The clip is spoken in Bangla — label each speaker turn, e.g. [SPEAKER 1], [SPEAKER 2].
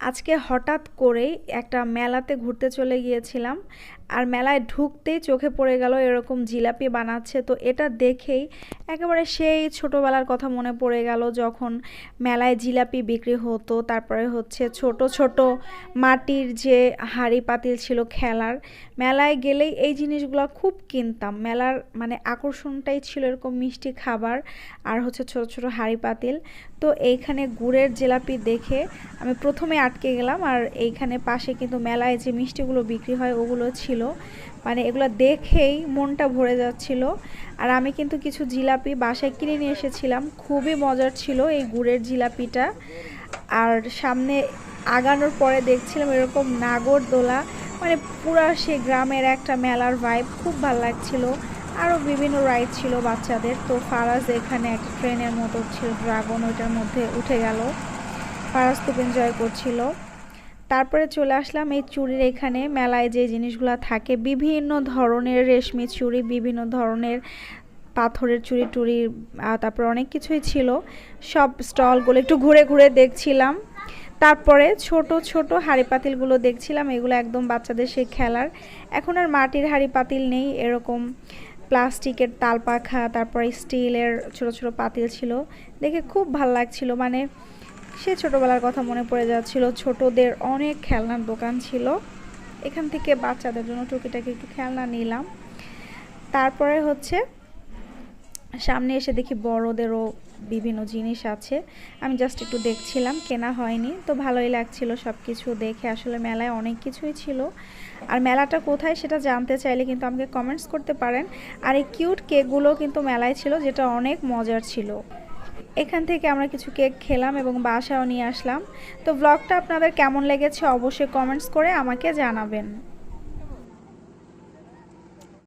[SPEAKER 1] আজকে হঠাৎ করেই একটা মেলাতে ঘুরতে চলে গিয়েছিলাম। আর মেলায় ঢুকতেই চোখে পড়ে গেল এরকম জিলাপি বানাচ্ছে। তো এটা দেখেই একেবারে সেই ছোটবেলার কথা মনে পড়ে গেল, যখন মেলায় জিলাপি বিক্রি হতো। তারপরে হচ্ছে ছোট ছোট মাটির যে হাঁড়ি পাতিল ছিল খেলার, মেলায় গেলেই এই জিনিসগুলো খুব কিনতাম। মেলার মানে আকর্ষণটাই ছিল এরকম মিষ্টি খাবার আর হচ্ছে ছোট ছোট হাঁড়ি পাতিল। তো এইখানে গুড়ের জিলাপি দেখে আমি প্রথমে আটকে গেলাম। আর এইখানে পাশে কিন্তু মেলায় যে মিষ্টিগুলো বিক্রি হয় ওগুলো ছিল, মানে এগুলো দেখেই মনটা ভরে যাচ্ছিল। আর আমি কিন্তু কিছু জিলাপি বাসায় কিনে নিয়ে এসেছিলাম, খুবই মজার ছিল এই গুড়ের জিলাপিটা। আর সামনে আগানোর পরে দেখছিলাম এরকম নাগরদোলা, মানে পুরা সে গ্রামের একটা মেলার ভাইব, খুব ভালো লাগছিল। আরও বিভিন্ন রাইড ছিল বাচ্চাদের। তো ফারাজ এখানে একটা ট্রেনের মতো ছিল ড্রাগন, ওইটার মধ্যে উঠে গেল। ফারাজ খুব এনজয় করছিল। তারপরে চলে আসলাম এই চুড়ির এখানে। মেলায় যে জিনিসগুলো থাকে, বিভিন্ন ধরনের রেশমি চুড়ি, বিভিন্ন ধরনের পাথরের চুড়ি টুড়ি, তারপর অনেক কিছুই ছিল। সব স্টলগুলো একটু ঘুরে ঘুরে দেখছিলাম। তারপরে ছোট ছোট হাঁড়ি পাতিলগুলো দেখছিলাম, এগুলো একদম বাচ্চাদের সেই খেলার। এখন আর মাটির হাঁড়ি পাতিল নেই, এরকম প্লাস্টিকের তালপাখা, তারপরে স্টিলের ছোট ছোট পাতিল ছিল। দেখে খুব ভাল লাগছিল, মানে সে ছোটবেলার কথা মনে পড়ে যাচ্ছিল। ছোটদের অনেক খেলনার দোকান ছিল, এখান থেকে বাচ্চাদের জন্য টুকিটাকি একটু খেলনা নিলাম। তারপরে হচ্ছে সামনে এসে দেখি বড়দেরও বিভিন্ন জিনিস আছে। আমি জাস্ট একটু দেখছিলাম, কেনা হয়নি। তো ভালোই লাগছিল সব কিছু দেখে, আসলে মেলায় অনেক কিছুই ছিল। আর মেলাটা কোথায় সেটা জানতে চাইলে কিন্তু আমাকে কমেন্টস করতে পারেন। আর এই কিউট কেকগুলো কিন্তু মেলায় ছিল, যেটা অনেক মজার ছিল। এখান থেকে আমরা কিছু কেক খেলাম এবং বাসায়ও নিয়ে আসলাম। তো ব্লগটা আপনাদের কেমন লেগেছে অবশ্যই কমেন্টস করে আমাকে জানাবেন।